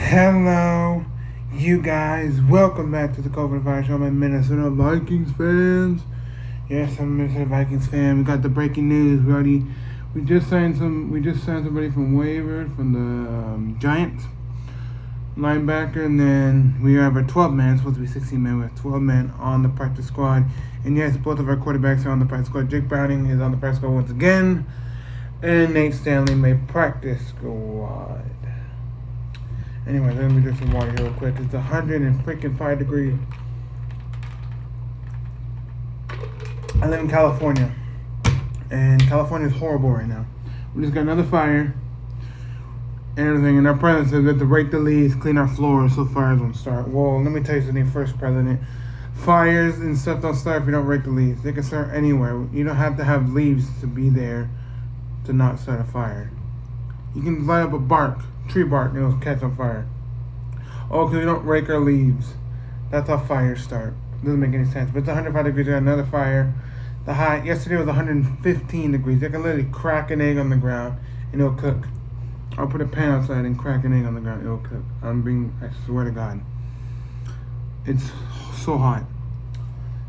Hello, you guys. Welcome back to the COVID Fire Show, my Minnesota Vikings fans. Yes, I'm a Minnesota Vikings fan. We got the breaking news. We just signed somebody from waivers from the Giants linebacker, and then we have our 12 man. Supposed to be 16 men. We have 12 men on the practice squad, and yes, both of our quarterbacks are on the practice squad. Jake Browning is on the practice squad once again, and Nate Stanley made practice squad. Anyway, let me drink some water here real quick. It's 105 degrees. I live in California, and California is horrible right now. We just got another fire and everything, and our president said we have to break the leaves, clean our floors so fires won't start. Well, let me tell you something first, President. Fires and stuff don't start if you don't break the leaves. They can start anywhere. You don't have to have leaves to be there to not start a fire. You can light up a tree bark, and it'll catch on fire. Oh, because we don't rake our leaves. That's how fires start. Doesn't make any sense. But it's 105 degrees. We got another fire. The high yesterday was 115 degrees. They can literally crack an egg on the ground and it'll cook. I'll put a pan outside and crack an egg on the ground. It'll cook. I swear to God. It's so hot.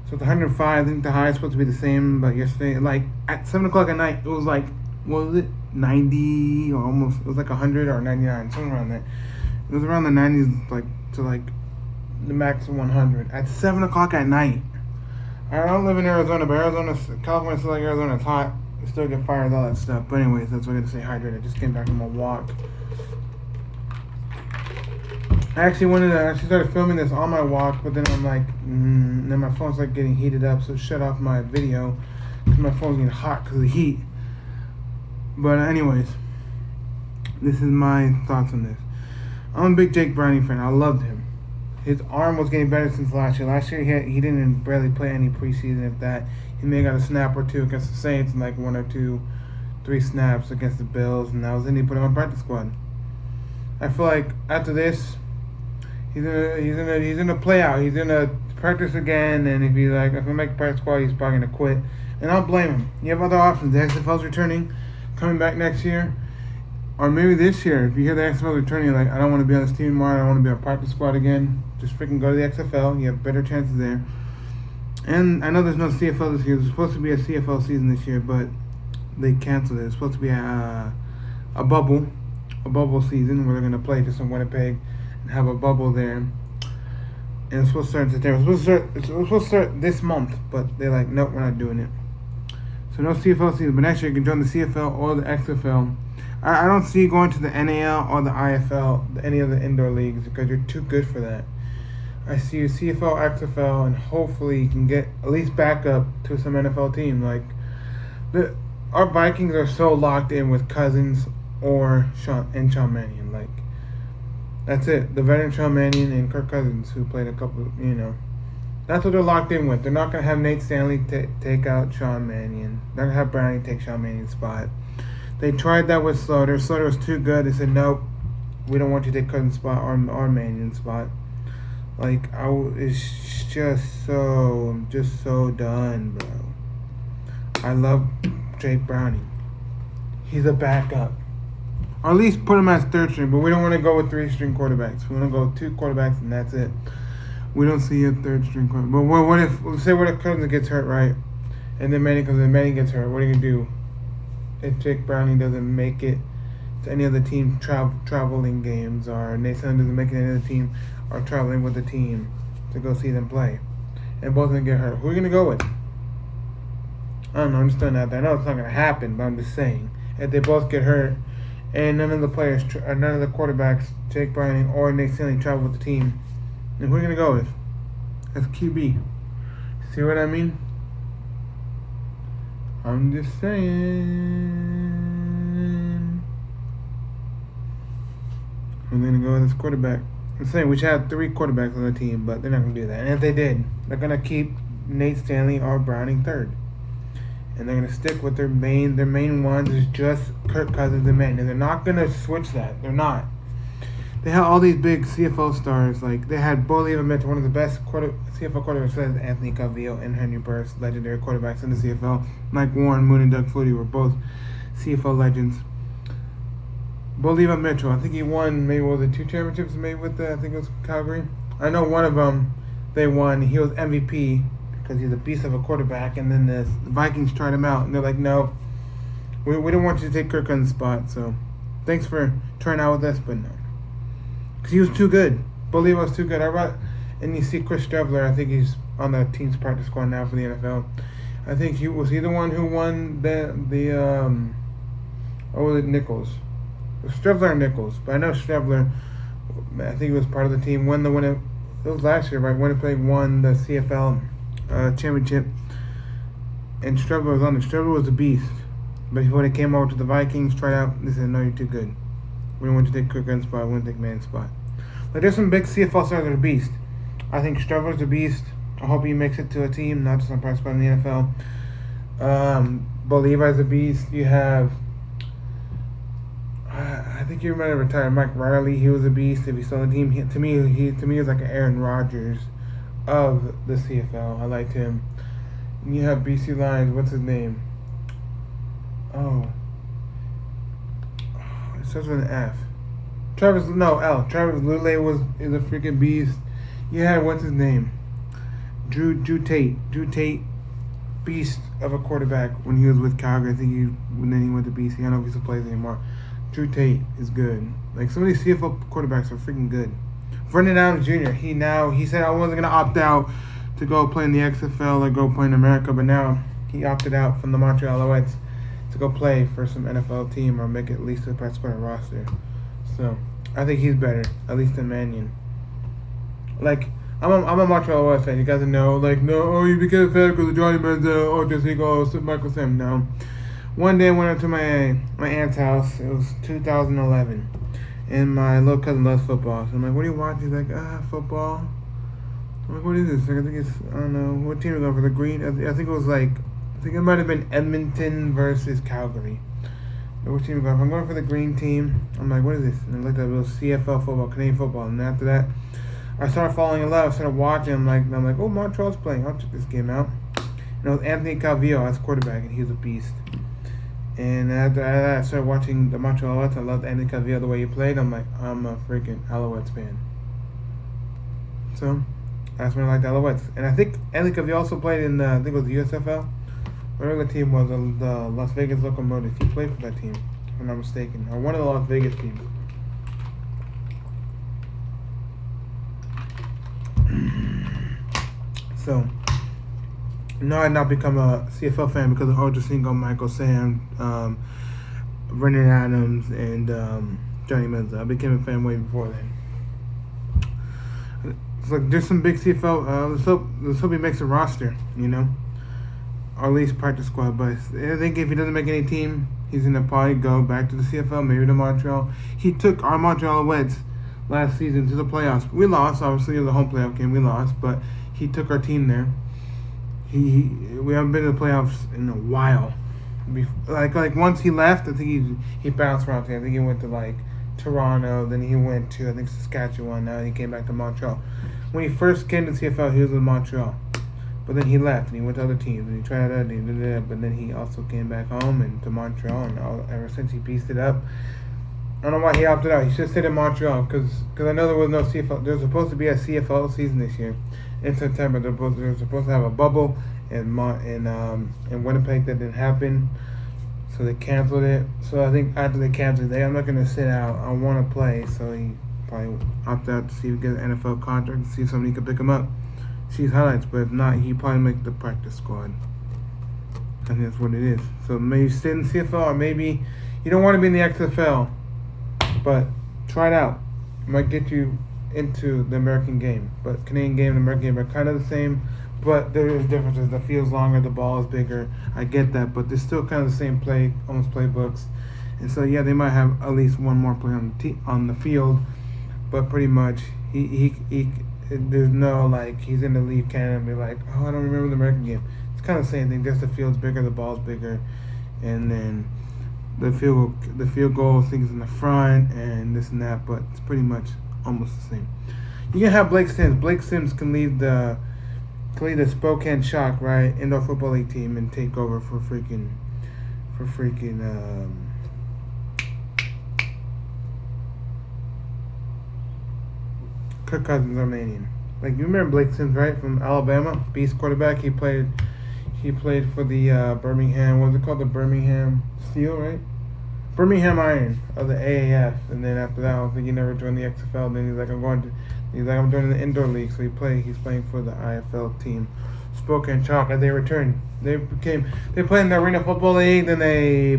So it's 105. I think the high is supposed to be the same, but yesterday, like at 7 o'clock at night, it was like, what was it? 90 or almost, it was like 100 or 99, something around that. It was around the 90s, like to like the max of 100 at 7 o'clock at night. I don't live in Arizona, but California's still like Arizona. It's hot. We still get fires, all that stuff. But anyways, that's why I got to stay hydrated. I just came back from my walk. I actually started filming this on my walk, but then I'm like, then my phone's like getting heated up, so shut off my video because my phone's getting hot because of the heat. But anyways, this is my thoughts on this. I'm a big Jake Browning fan. I loved him. His arm was getting better since last year. Last year he didn't barely play any preseason. If that, he may have got a snap or two against the Saints and like 1 or 2, 3 snaps against the Bills, and that was it. He put him on practice squad. I feel like after this, he's gonna play out. He's gonna practice again, and if I make practice squad, he's probably gonna quit. And I'll blame him. You have other options. The XFL's returning, coming back next year. Or maybe this year, if you hear the XFL returning, you're like, I don't want to be on this team anymore. I don't want to be on practice squad again. Just freaking go to the XFL. You have better chances there. And I know there's no CFL this year. There's supposed to be a CFL season this year, but they canceled it. It's supposed to be a bubble season where they're going to play just in Winnipeg and have a bubble there. And it's supposed to start in September. It's supposed to start this month, but they're like, nope, we're not doing it. So no CFL season, but next year you can join the CFL or the XFL. I don't see you going to the NAL or the IFL, any of the indoor leagues, because you're too good for that. I see you CFL, XFL, and hopefully you can get at least back up to some NFL team. Like our Vikings are so locked in with Cousins or Sean Mannion. Like that's it. The veteran Sean Mannion and Kirk Cousins, who played a couple. That's what they're locked in with. They're not gonna have Nate Stanley take out Sean Mannion. They're gonna have Browning take Sean Mannion's spot. They tried that with Slaughter. Slaughter was too good. They said, nope, we don't want you to take Cousins' spot or Mannion's spot. Like, it's just so done, bro. I love Jake Browning. He's a backup. Or at least put him as third string, but we don't want to go with 3-string quarterbacks. We want to go with 2 quarterbacks, and that's it. We don't see a third string quarterback. But what if Cousins gets hurt, right? And then Manning gets hurt. What are you going to do? If Jake Browning doesn't make it to any other team traveling games, or Nathan doesn't make it to any other team, or traveling with the team to go see them play, and both of them get hurt, who are you going to go with? I don't know, I'm just throwing it out there. I know it's not going to happen, but I'm just saying. If they both get hurt, and none of the quarterbacks, Jake Browning or Nate Stanley, travel with the team, then who are you going to go with? As QB. See what I mean? I'm just saying. I'm going to go with this quarterback. I'm saying we should have 3 quarterbacks on the team, but they're not going to do that. And if they did, they're going to keep Nate Stanley or Browning third. And they're going to stick with their main ones is just Kirk Cousins and Manning. They're not going to switch that. They're not. They had all these big CFL stars. Like, they had Bo Leavement, one of the best CFL quarterbacks, Anthony Calvillo and Henry Burris, legendary quarterbacks in the CFL. Mike Warren, Moon, and Doug Flutie were both CFL legends. Bolivar Mitchell. I think he won maybe was it 2 championships maybe with the I think it was Calgary. I know one of them they won. He was MVP because he's a beast of a quarterback. And then the Vikings tried him out and they're like, no, we don't want you to take Kirk Cousins' spot. So thanks for trying out with us, but no, because he was too good. Bolivar was too good. And you see Chris Strebler. I think he's on the team's practice squad now for the NFL. I think he was the one who won or was it Nichols? It was Strebler and Nichols, but I know Strebler. I think he was part of the team. It was last year, right? Winnipeg won the CFL championship, and Strebler was on it. Strebler was a beast, but when it came over to the Vikings, tried out. They said, "No, you're too good. We don't want you to take Kirk Cousins' spot. We want to take Manning's spot." Like there's some big CFL stars that are beast. I think Strebler's a beast. I hope he makes it to a team, not just on practice squad in the NFL. Bolivar's a beast. You have. I think you remember retired Mike Riley. He was a beast. If he saw the team, to me, he was like an Aaron Rodgers of the CFL. I liked him. And you have BC Lions. What's his name? It starts with an F. Travis Lulay is a freaking beast. You had what's his name? Drew Tate. Drew Tate, beast of a quarterback when he was with Calgary. I think then he went to BC. I don't know if he still plays anymore. Drew Tate is good. Like some of these CFL quarterbacks are freaking good. Vernon Adams Jr. He said I wasn't gonna opt out to go play in the XFL or go play in America, but now he opted out from the Montreal Alouettes to go play for some NFL team or make it at least to the practice squad roster. So I think he's better, at least than Mannion. Like I'm a Montreal Alouettes fan. You guys know, like no, you became fed because of Johnny Manziel, just he goes Michael Sam. No. One day I went up to my aunt's house. It was 2011, and my little cousin loves football. So I'm like, "What are you watching?" He's like, football." I'm like, "What is this?" Like, I think it's I don't know what team are going for the Green. I think it might have been Edmonton versus Calgary. What team are going for? I'm going for the Green team. I'm like, "What is this?" And I looked at it was CFL football, Canadian football, and after that, I started falling in love. I started watching. I'm like, "Oh, Montreal's playing. I'll check this game out." And it was Anthony Calvillo as quarterback, and he was a beast. And after that, I started watching the Montreal Alouettes. I loved Andy Calvillo the way he played. I'm like, I'm a freaking Alouettes fan. So that's when I liked the Alouettes. And I think Andy Calvillo also played in, I think it was the USFL. Whatever the team was, the Las Vegas Locomotives. He played for that team, if I'm not mistaken. Or one of the Las Vegas teams. So. No, I not become a CFL fan because of Ojo Cinco, Michael Sam, Vernon Adams, and Johnny Manziel. I became a fan way before then. It's like there's some big CFL. Let's hope he makes a roster, or at least practice squad. But I think if he doesn't make any team, he's gonna probably go back to the CFL, maybe to Montreal. He took our Montreal Alouettes last season to the playoffs. We lost, obviously, it was a home playoff game. We lost, but he took our team there. We haven't been to the playoffs in a while. Like once he left, I think he bounced around. I think he went to like Toronto, then he went to I think Saskatchewan. Now he came back to Montreal. When he first came to CFL, he was with Montreal, but then he left and he went to other teams and he tried out other teams. But then he also came back home and to Montreal, and ever since he pieced it up. I don't know why he opted out. He should have stayed in Montreal because I know there was no CFL. There's supposed to be a CFL season this year. In September, they're supposed to have a bubble in Winnipeg that didn't happen, so they canceled it. So I think after they canceled it, I'm not going to sit out. I want to play, so he probably opted out to see if he gets an NFL contract, see if somebody could pick him up, see his highlights. But if not, he probably make the practice squad. I think that's what it is. So maybe stay in the CFL, or maybe you don't want to be in the XFL, but try it out. It might get you into the American game, but Canadian game and American game are kind of the same, but there is differences. The field's longer, the ball is bigger. I get that, but they're still kind of the same almost playbooks. And so yeah, they might have at least one more play on the field, but pretty much he there's no like he's in the leave Canada and be like, oh, I don't remember the American game. It's kind of the same thing. Just the field's bigger, the ball's bigger, and then the field goal things in the front and this and that, but it's pretty much almost the same. You can have Blake Sims. Blake Sims can lead the Spokane Shock, right, indoor football league team and take over for freaking Kirk Cousins, Armenian. Like you remember Blake Sims, right, from Alabama, beast quarterback. He played for the Birmingham. What's it called? The Birmingham Steel, right? Birmingham Iron of the AAF, and then after that, I don't think he never joined the XFL. Then I'm joining the indoor league. So he's playing for the IFL team, Spokane Chalk. And they returned. They played in the Arena Football League. Then I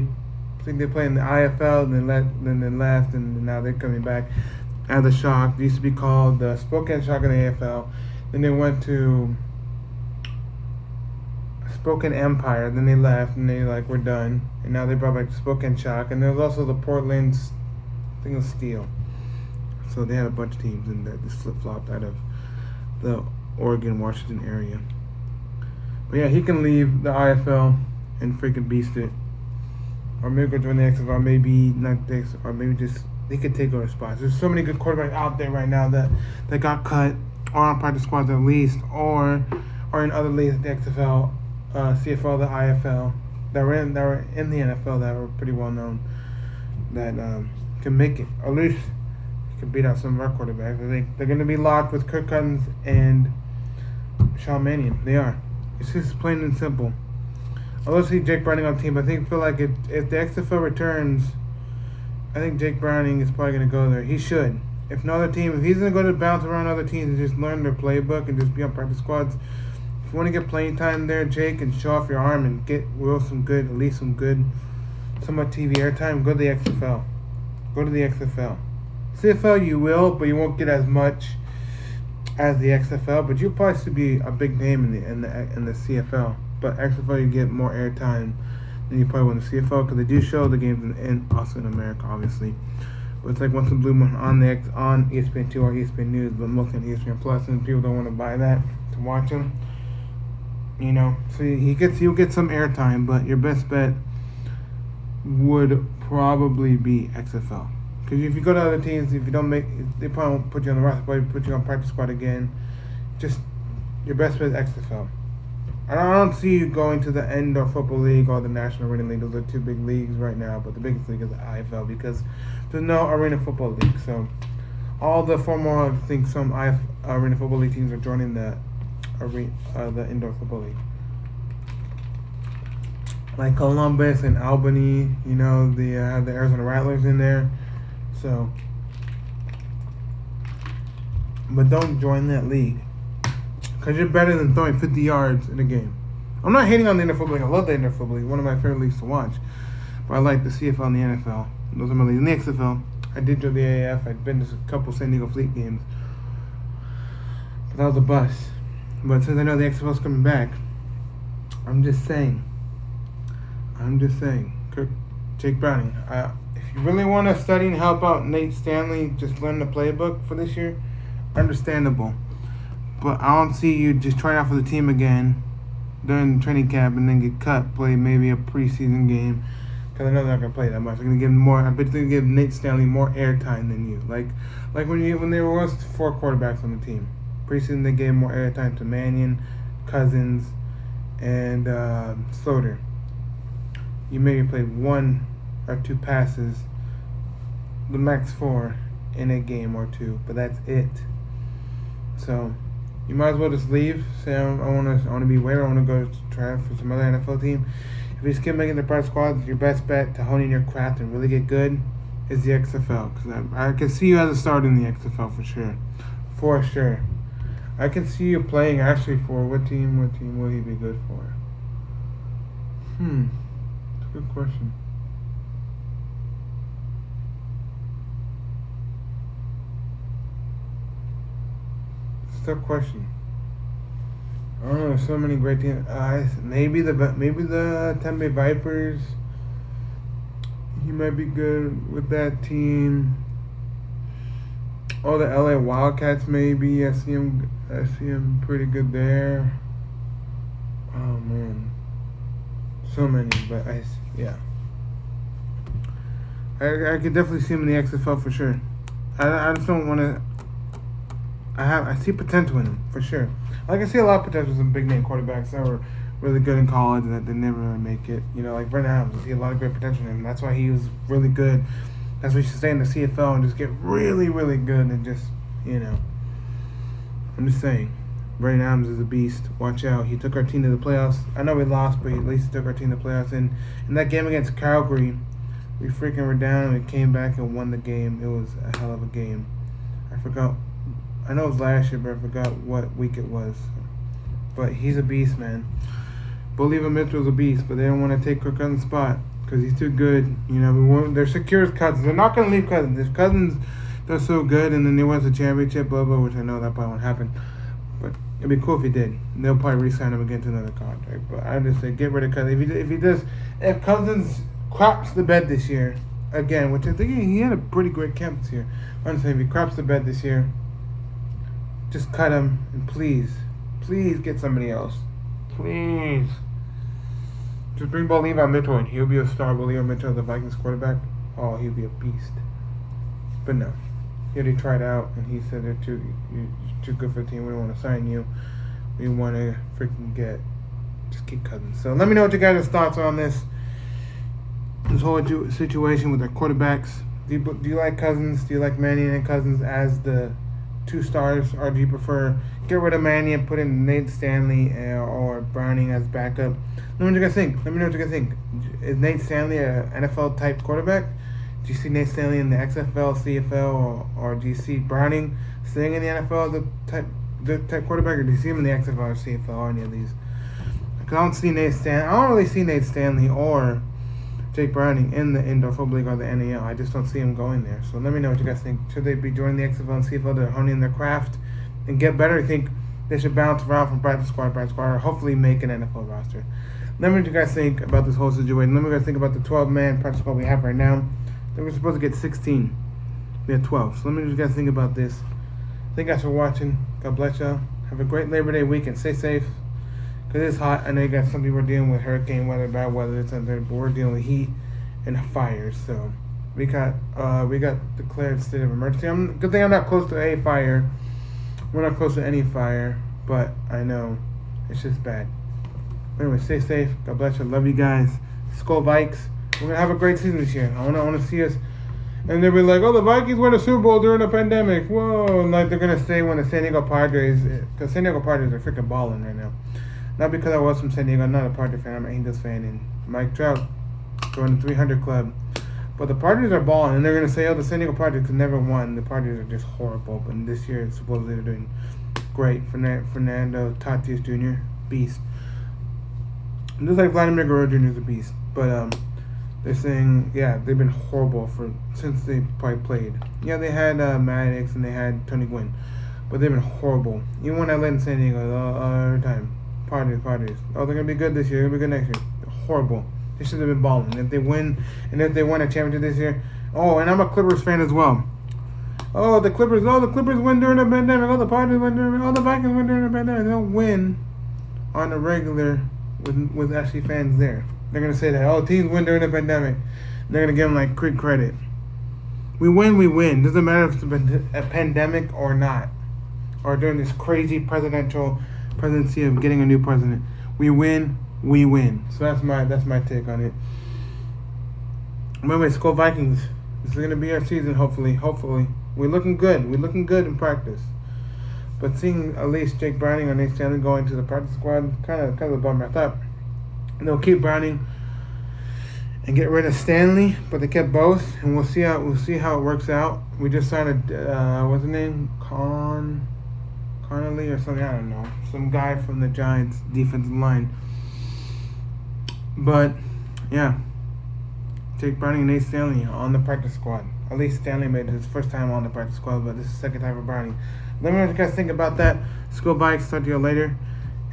think they played in the IFL, and then left, and now they're coming back as the Shock. They used to be called the Spokane Shock in the AFL. Then they went to Spokane Empire, then they left, and they we're done, and now they brought back the Spokane Shock, and there was also the Portland, I think it was Steel. So they had a bunch of teams, and that just flip flopped out of the Oregon, Washington area. But yeah, he can leave the IFL and freaking beast it, or maybe go join the XFL, maybe not the XFL, or maybe just they could take over spots. There's so many good quarterbacks out there right now that got cut, or on practice squads at least, or in other leagues at the XFL. CFL, the IFL, that were in the NFL, that were pretty well known, that can make it, or at least can beat out some of our quarterbacks. I think they're going to be locked with Kirk Cousins and Sean Mannion. They are. It's just plain and simple. I love to see Jake Browning on the team. I feel like if the XFL returns, I think Jake Browning is probably going to go there. He should. If no other team, if he's going to go to bounce around other teams and just learn their playbook and just be on practice squads. If you want to get playing time there, Jake, and show off your arm and get some good somewhat TV airtime, go to the XFL. Go to the XFL. CFL you will, but you won't get as much as the XFL. But you'll probably still be a big name in the CFL. But XFL you get more airtime than you probably will in the CFL because they do show the games in also in America, obviously. But it's like once in a blue moon on ESPN2 or ESPN News, but mostly on ESPN Plus, and people don't want to buy that to watch them. So you'll get some airtime, but your best bet would probably be XFL. Because if you go to other teams, if you don't they probably won't put you on the roster, probably put you on practice squad again. Just your best bet is XFL. I don't see you going to the Indoor Football League or the National Arena League. Those are two big leagues right now, but the biggest league is the IFL because there's no Arena Football League. So all the former, I think some Arena Football League teams are joining the Indoor Football League. Like Columbus and Albany, they have the Arizona Rattlers in there. So, but don't join that league. Because you're better than throwing 50 yards in a game. I'm not hating on the Indoor Football League. I love the Indoor Football League. One of my favorite leagues to watch. But I like the CFL and the NFL. Those are my leagues. In the XFL, I did join the AAF. I'd been to a couple San Diego Fleet games. But that was a bust. But since I know the XFL's coming back, I'm just saying, Jake Browning. If you really want to study and help out Nate Stanley, just learn the playbook for this year, understandable. But I don't see you just trying out for the team again during the training camp and then get cut, play maybe a preseason game. Because I know they're not going to play that much. They're going to give more. I bet they're going to give Nate Stanley more airtime than you. Like when there was 4 quarterbacks on the team. Preseason they gave more airtime to Mannion, Cousins, and Slaughter. You maybe played 1 or 2 passes, the max 4 in a game or 2, but that's it. So you might as well just leave. Say I want to be where I want to go to try for some other NFL team. If you just keep making the practice squads, your best bet to hone in your craft and really get good is the XFL. Because I can see you as a starter in the XFL for sure. For sure. I can see you playing actually for what team will he be good for? It's a good question. It's a tough question. I don't know. There's so many great teams. Maybe the Tampa Bay Vipers. He might be good with that team. Oh, the LA Wildcats. Maybe I see him pretty good there. Oh man, so many. But I could definitely see him in the XFL for sure. I just don't want to. I see potential in him for sure. Like I see a lot of potential in some big name quarterbacks that were really good in college that they never make it. Like Brendan Adams, I see a lot of great potential in him. That's why he was really good. That's why he should stay in the CFL and just get really, really good and just I'm just saying. Brandon Adams is a beast. Watch out. He took our team to the playoffs. I know we lost, but at least he took our team to the playoffs. And in that game against Calgary, we freaking were down and we came back and won the game. It was a hell of a game. I forgot. I know it was last year, but I forgot what week it was. But he's a beast, man. Believe Mitchell's a beast, but they don't want to take Kirk Cousins' spot because he's too good. They're secure as Cousins. They're not going to leave Cousins. If Cousins does so good and then they win the championship, blah, blah, which I know that probably won't happen. But it'd be cool if he did. They'll probably re-sign him again to another contract. But I just say get rid of Cousins. If Cousins craps the bed this year, again, which I think he had a pretty great camp this year. I'm just saying, if he craps the bed this year, just cut him and please get somebody else. Please. Just bring Levi Mitchell in. He'll be a star. Levi Mitchell, the Vikings quarterback. Oh, he'll be a beast. But no. He already tried out, and he said you're too good for the team. We don't want to sign you. We want to freaking just keep Cousins. So let me know what you guys' thoughts are on this whole situation with our quarterbacks. Do you like Cousins? Do you like Manning and Cousins as the two stars, or do you prefer get rid of Manning and put in Nate Stanley or Browning as backup? Let me know what you guys think. Is Nate Stanley an NFL type quarterback? Do you see Nate Stanley in the XFL, CFL, or do you see Browning staying in the NFL as the type quarterback, or do you see him in the XFL or CFL or any of these? Because I don't really see Nate Stanley or Jake Browning in the Indoor Football League or the NAL. I just don't see him going there. So let me know what you guys think. Should they be joining the XFL and CFL to hone in their craft and get better? I think they should bounce around from practice squad to practice squad, or hopefully make an NFL roster. Let me know what you guys think about this whole situation. Let me know what you guys think about the 12-man practice squad we have right now. I think we're supposed to get 16. We had 12. So let me know what you guys think about this. Thank you guys for watching. God bless y'all. Have a great Labor Day weekend. Stay safe. Because it's hot. I know you guys, some people are dealing with hurricane weather, bad weather, but we're dealing with heat and fires. So we got declared state of emergency. Good thing I'm not close to a fire. We're not close to any fire, but I know it's just bad. Anyway, stay safe. God bless you. Love you guys. Skol Vikes. We're gonna have a great season this year. I wanna see us. And they'll be like, oh, the Vikings won a Super Bowl during a pandemic. Whoa, like they're gonna say when the San Diego Padres, because San Diego Padres are freaking balling right now. Not because I was from San Diego. I'm not a Padres fan. I'm an Angels fan. And Mike Trout joined the 300 club. But the Padres are balling, and they're going to say, oh, the San Diego Padres could never won. The Padres are just horrible. But this year, supposedly, they're doing great. Fernando Tatis Jr., beast. Just like Vladimir Guerrero Jr. is a beast. But they're saying, yeah, they've been horrible since they probably played. Yeah, they had Maddox and they had Tony Gwynn. But they've been horrible. Even when I lived in San Diego, every time. Padres. Oh, they're going to be good this year. They're going to be good next year. They're horrible. They should have been balling. If they win a championship this year. Oh, and I'm a Clippers fan as well. Oh, the Clippers win during the pandemic. Oh, the Padres win the Vikings win during the pandemic. They don't win on a regular with actually fans there. They're going to say that, oh, teams win during the pandemic. They're going to give them, like, quick credit. We win. Doesn't matter if it's a pandemic or not. Or during this crazy presidency of getting a new president. We win. So that's my take on it. Anyway, Skol Vikings. This is gonna be our season. Hopefully, we're looking good. We're looking good in practice. But seeing at least Jake Browning or Nate Stanley going to the practice squad, kind of a bummer. I thought they'll keep Browning and get rid of Stanley, but they kept both, and we'll see how it works out. We just signed what's his name, Connolly or something, I don't know. Some guy from the Giants defensive line. But, yeah. Jake Browning and Nate Stanley on the practice squad. At least Stanley made it his first time on the practice squad, but this is the second time for Browning. Let me know what you guys think about that. Skol Vikes. Talk to you later.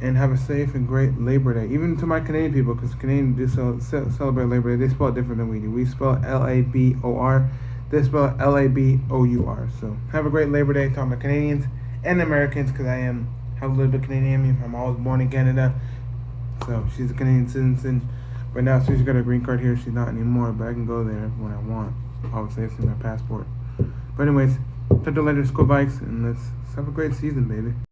And have a safe and great Labor Day. Even to my Canadian people, because Canadians do celebrate Labor Day. They spell it different than we do. We spell it Labor. They spell it Labour. So, have a great Labor Day to all my Canadians and Americans, because I have a little bit Canadian. I'm always born in Canada, so she's a Canadian citizen. But now she's got a green card here. She's not anymore, but I can go there when I want. Obviously, it's in my passport. But anyways, talk to you later, Skol Vikes, and let's have a great season, baby.